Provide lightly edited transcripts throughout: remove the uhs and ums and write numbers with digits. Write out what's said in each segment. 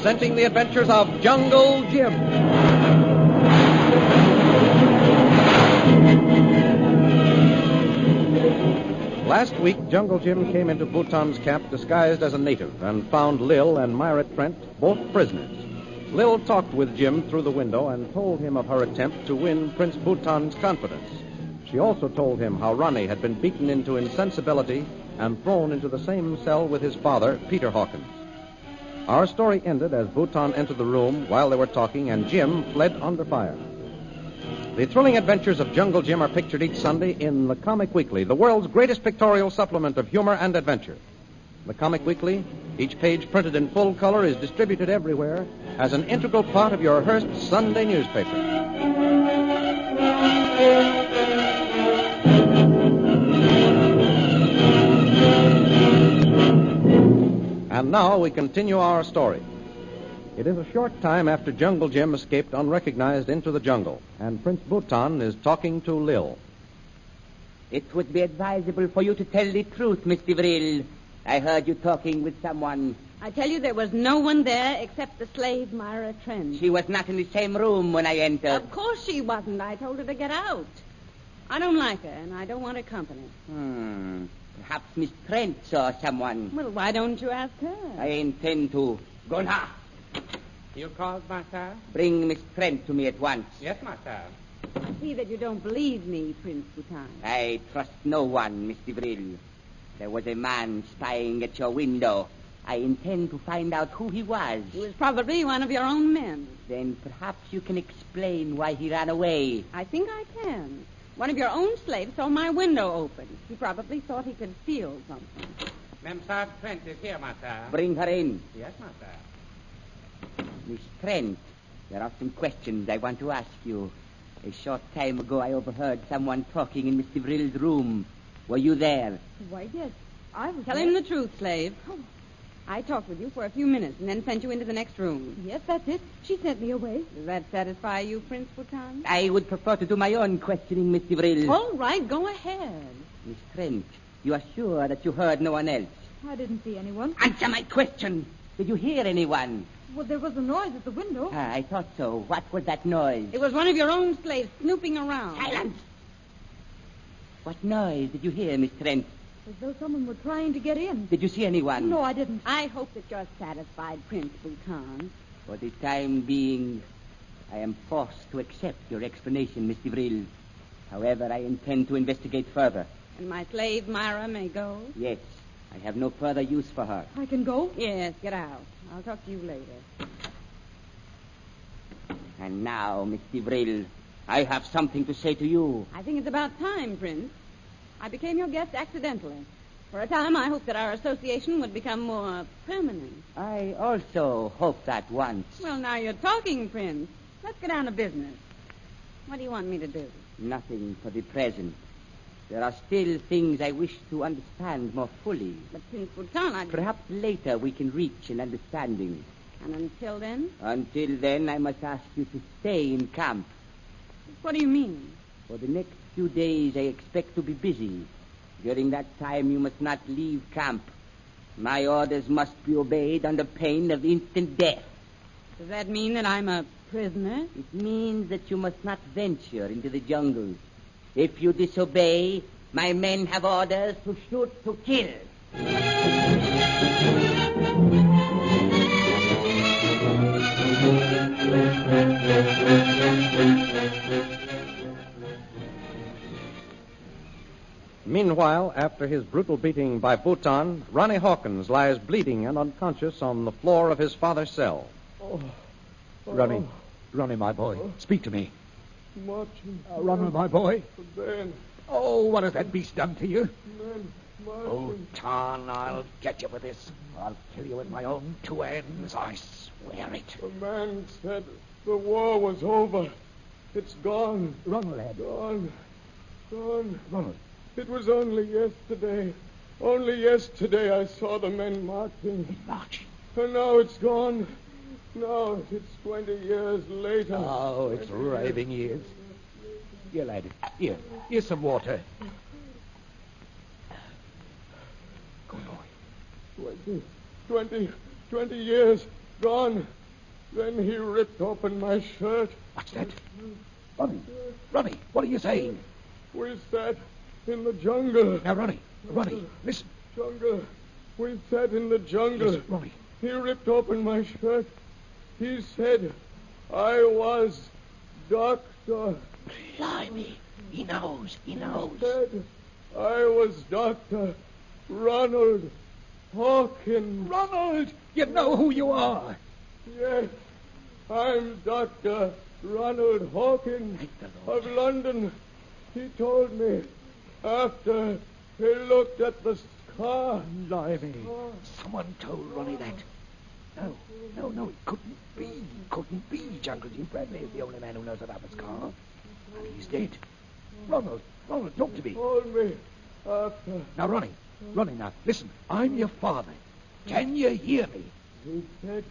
presenting the adventures of Jungle Jim. Last week, Jungle Jim came into Bhutan's camp disguised as a native and found Lil and Myra Trent both prisoners. Lil talked with Jim through the window and told him of her attempt to win Prince Bhutan's confidence. She also told him how Ronnie had been beaten into insensibility and thrown into the same cell with his father, Peter Hawkins. Our story ended as Bhutan entered the room while they were talking and Jim fled under fire. The thrilling adventures of Jungle Jim are pictured each Sunday in The Comic Weekly, the world's greatest pictorial supplement of humor and adventure. The Comic Weekly, each page printed in full color, is distributed everywhere as an integral part of your Hearst Sunday newspaper. And now we continue our story. It is a short time after Jungle Jim escaped unrecognized into the jungle, and Prince Bhutan is talking to Lil. It would be advisable for you to tell the truth, Miss Devril. I heard you talking with someone. I tell you, there was no one there except the slave Myra Trent. She was not in the same room when I entered. Of course she wasn't. I told her to get out. I don't like her, and I don't want her company. Perhaps Miss Trent saw someone. Well, why don't you ask her? I intend to. Go now. You called, master? Bring Miss Trent to me at once. Yes, master. I see that you don't believe me, Prince Bhutan. I trust no one, Miss Devril. There was a man spying at your window. I intend to find out who he was. He was probably one of your own men. Then perhaps you can explain why he ran away. I think I can. One of your own slaves saw my window open. He probably thought he could steal something. Memsahib Trent is here, master. Bring her in. Yes, master. Miss Trent, there are some questions I want to ask you. A short time ago, I overheard someone talking in Miss Devril's room. Were you there? Why, yes. I was Tell him the truth, slave. Oh. I talked with you for a few minutes and then sent you into the next room. Yes, that's it. She sent me away. Does that satisfy you, Prince Bhutan? I would prefer to do my own questioning, Miss Devril. All right, go ahead. Miss Trent, you are sure that you heard no one else? I didn't see anyone. Answer my question. Did you hear anyone? Well, there was a noise at the window. I thought so. What was that noise? It was one of your own slaves snooping around. Silence! What noise did you hear, Miss Trent? As though someone were trying to get in. Did you see anyone? No, I didn't. I hope that you're satisfied, Prince Bhutan. For the time being, I am forced to accept your explanation, Miss Devril. However, I intend to investigate further. And my slave, Myra, may go? Yes. I have no further use for her. I can go? Yes, get out. I'll talk to you later. And now, Miss Devril, I have something to say to you. I think it's about time, Prince. I became your guest accidentally. For a time, I hoped that our association would become more permanent. I also hoped that once. Well, now you're talking, Prince. Let's get down to business. What do you want me to do? Nothing for the present. There are still things I wish to understand more fully. But Prince Bhutan, Perhaps later we can reach an understanding. And until then? Until then, I must ask you to stay in camp. What do you mean? For the next few days, I expect to be busy. During that time, you must not leave camp. My orders must be obeyed under pain of instant death. Does that mean that I'm a prisoner? It means that you must not venture into the jungle. If you disobey, my men have orders to shoot to kill. Meanwhile, after his brutal beating by Bhutan, Ronnie Hawkins lies bleeding and unconscious on the floor of his father's cell. Ronnie, my boy, speak to me. Martin. Ronnie, my boy. Ben. Oh, what has that beast done to you? Ben. Martin. Oh, Tan, I'll get you for this. I'll kill you with my own two hands. I swear it. The man said the war was over. It's gone. Ronald, lad. Gone. Ronald. It was only yesterday. Only yesterday I saw the men marching. Marching? And now it's gone. Now it's 20 years later. Oh, it's raving years. Here, lad. Here's some water. Good boy. 20 years. gone. Then he ripped open my shirt. What's that? Ronnie, what are you saying? We sat in the jungle. Now, Ronnie, listen. Jungle. We sat in the jungle. Listen, Ronnie. He ripped open my shirt. He said I was Dr. Blimey. He knows. He said I was Dr. Ronald Hawkins. Ronald, you know who you are. Yes, I'm Dr. Ronald Hawkins of London. He told me after he looked at the scar. Blimey. Someone told Ronnie that. No, it couldn't be. Jungle Jim Bradley is the only man who knows about the scar. And he's dead. Ronald, talk to me. He told me after. Now, Ronnie, now, listen. I'm your father. Can you hear me? He said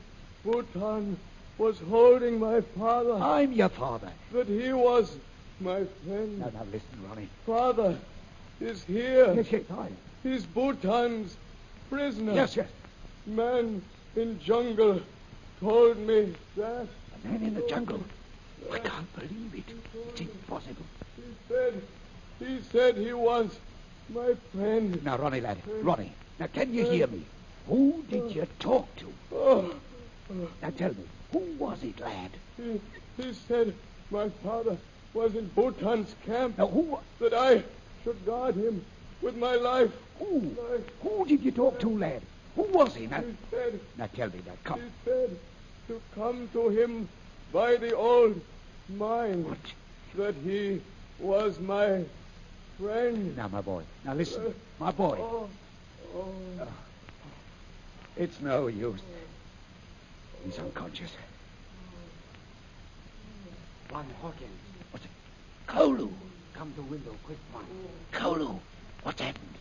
Bhutan was holding my father. I'm your father. That he was my friend. Now, listen, Ronnie. Father is here. Yes, I. He's Bhutan's prisoner. Yes. Man in jungle told me that. A man in the jungle? I can't believe it. It's impossible. He said he was my friend. Now, Ronnie, lad. Ronnie, now can you hear me? Who did you talk to? Now tell me, who was it, lad? He said my father was in Bhutan's camp. Now, who? That I should guard him with my life. Who did you talk to, lad? Who was he? Now, He said, now tell me that. Come. He said to come to him by the old mine. What? That he was my friend. Now, my boy. Now, listen. My boy. It's no use. He's unconscious. One Hawkins. What's it? Kolu. Come to window, quick one. Kolu. What's happened?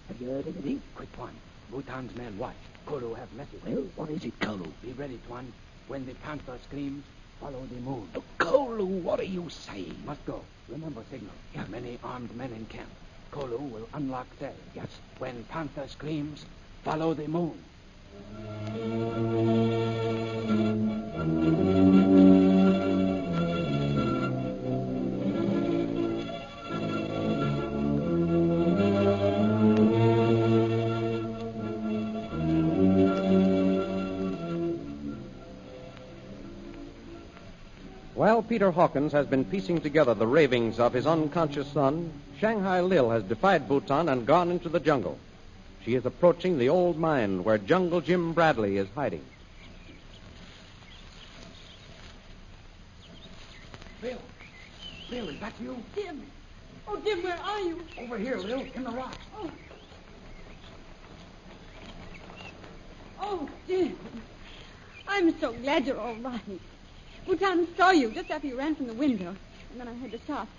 Have you heard anything? Quick one. Bhutan's men watch. Kolu have message. Well, what is it, Kolu? Be ready, Tuan. When the panther screams, follow the moon. Oh, Kolu, what are you saying? Must go. Remember signal. Yeah. Many armed men in camp. Kolu will unlock cell. Yes. When panther screams, follow the moon. While Peter Hawkins has been piecing together the ravings of his unconscious son, Shanghai Lil has defied Bhutan and gone into the jungle. She is approaching the old mine where Jungle Jim Bradley is hiding. Lil, is that you? Jim. Oh, Jim, where are you? Over here, Lil, in the rocks. Oh, Jim. I'm so glad you're all right. Bhutan saw you just after you ran from the window. And then I heard the shots.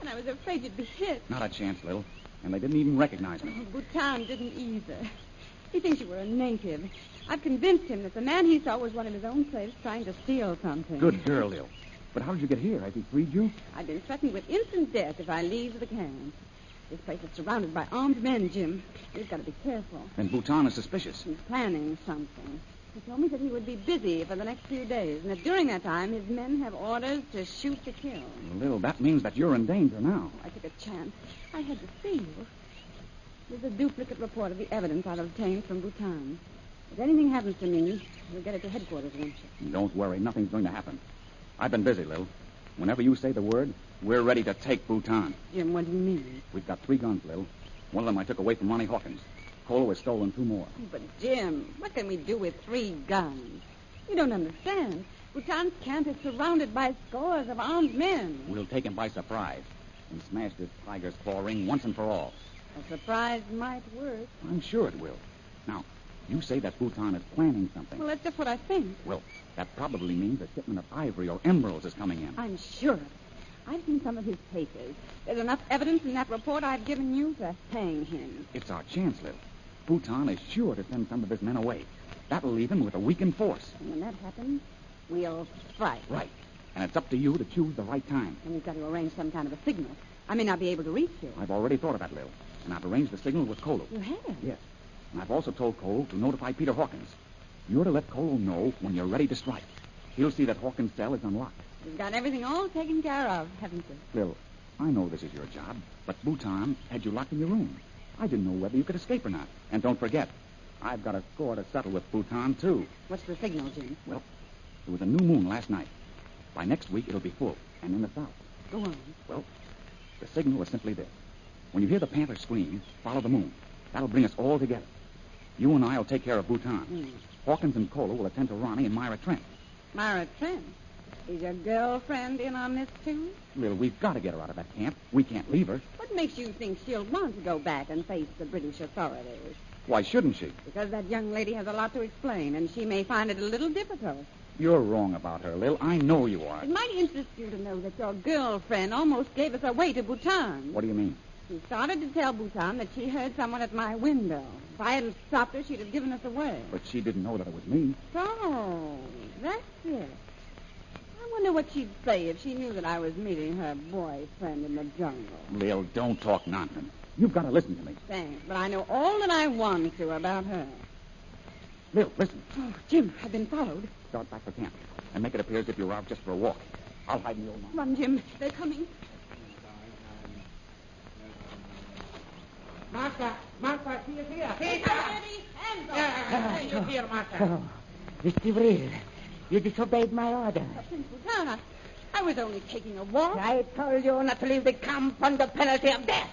And I was afraid you'd be hit. Not a chance, Lil. And they didn't even recognize me. Oh, Bhutan didn't either. He thinks you were a native. I've convinced him that the man he saw was one of his own slaves trying to steal something. Good girl, Lil. But how did you get here? Has he freed you? I've been threatened with instant death if I leave the camp. This place is surrounded by armed men, Jim. You've got to be careful. Then Bhutan is suspicious. He's planning something. He told me that he would be busy for the next few days, and that during that time his men have orders to shoot to kill. Lil, that means that you're in danger now. I took a chance. I had to see you. There's a duplicate report of the evidence I've obtained from Bhutan. If anything happens to me, you'll get it to headquarters, won't you? Don't worry, nothing's going to happen. I've been busy, Lil. Whenever you say the word, we're ready to take Bhutan. Jim, what do you mean? We've got 3 guns, Lil. One of them I took away from Ronnie Hawkins. Colo has stolen 2 more. But, Jim, what can we do with 3 guns? You don't understand. Bhutan's camp is surrounded by scores of armed men. We'll take him by surprise and smash this tiger's claw ring once and for all. A surprise might work. I'm sure it will. Now, you say that Bhutan is planning something. Well, that's just what I think. Well, that probably means a shipment of ivory or emeralds is coming in. I'm sure of it. I've seen some of his papers. There's enough evidence in that report I've given you to hang him. It's our chance, Lil. Bhutan is sure to send some of his men away. That'll leave him with a weakened force. And when that happens, we'll strike. Right. And it's up to you to choose the right time. And we've got to arrange some kind of a signal. I may not be able to reach you. I've already thought of that, Lil. And I've arranged the signal with Colo. You have? Yes. And I've also told Cole to notify Peter Hawkins. You're to let Cole know when you're ready to strike. He'll see that Hawkins' cell is unlocked. You've got everything all taken care of, haven't you? Lil, I know this is your job, but Bhutan had you locked in your room. I didn't know whether you could escape or not. And don't forget, I've got a score to settle with Bhutan, too. What's the signal, Jim? Well, there was a new moon last night. By next week, it'll be full, and in the south. Go on. Well, the signal is simply this. When you hear the panther scream, follow the moon. That'll bring us all together. You and I will take care of Bhutan. Hawkins and Cola will attend to Ronnie and Myra Trent. Myra Trent? Is your girlfriend in on this, too? Lil, we've got to get her out of that camp. We can't leave her. What makes you think she'll want to go back and face the British authorities? Why shouldn't she? Because that young lady has a lot to explain, and she may find it a little difficult. You're wrong about her, Lil. I know you are. It might interest you to know that your girlfriend almost gave us away to Bhutan. What do you mean? She started to tell Bhutan that she heard someone at my window. If I hadn't stopped her, she'd have given us away. But she didn't know that it was me. So, that's it. I wonder what she'd say if she knew that I was meeting her boyfriend in the jungle. Lil, don't talk nonsense. You've got to listen to me. Thanks, but I know all that I want to about her. Lil, listen. Oh, Jim, I've been followed. Start back for camp and make it appear as if you're out just for a walk. I'll hide in the old mine. Run, Jim. They're coming. Martha, she is here. Hands She is here, Martha. Oh, Mr. Brill, you disobeyed my order. Prince Bhutan, I was only taking a walk. I told you not to leave the camp under penalty of death.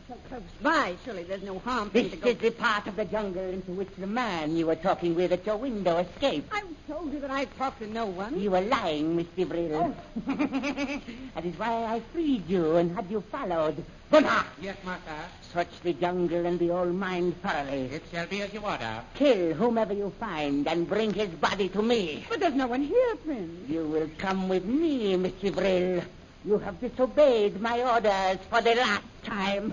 So close by. Surely there's no harm for This me to go. is the part of the jungle into which the man you were talking with at your window escaped. I told you that I talked to no one. You were lying, Mr. Brill. That is why I freed you and had you followed. Gunnar, Yes, Martha. search the jungle and the old mine thoroughly. It shall be as you order. Kill whomever you find and bring his body to me. But there's no one here, Prince. You will come with me, Mr. Brill. You have disobeyed my orders for the last time.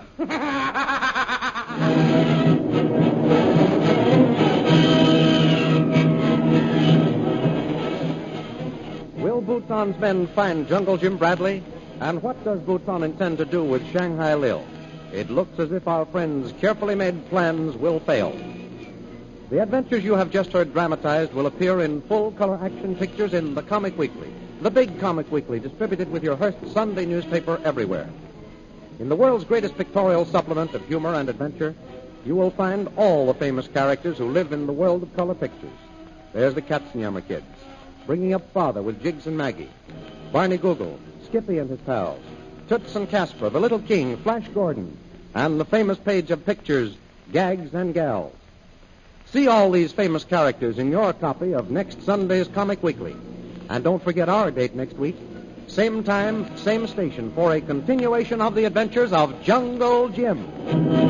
Will Bhutan's men find Jungle Jim Bradley? And what does Bhutan intend to do with Shanghai Lil? It looks as if our friends' carefully made plans will fail. The adventures you have just heard dramatized will appear in full-color action pictures in the Comic Weekly, the big Comic Weekly distributed with your Hearst Sunday newspaper everywhere. In the world's greatest pictorial supplement of humor and adventure, you will find all the famous characters who live in the world of color pictures. There's the Katzenjammer Kids, bringing up Father with Jiggs and Maggie, Barney Google, Skippy and his pals, Toots and Casper, the Little King, Flash Gordon, and the famous page of pictures, Gags and Gals. See all these famous characters in your copy of next Sunday's Comic Weekly. And don't forget our date next week. Same time, same station for a continuation of the adventures of Jungle Jim.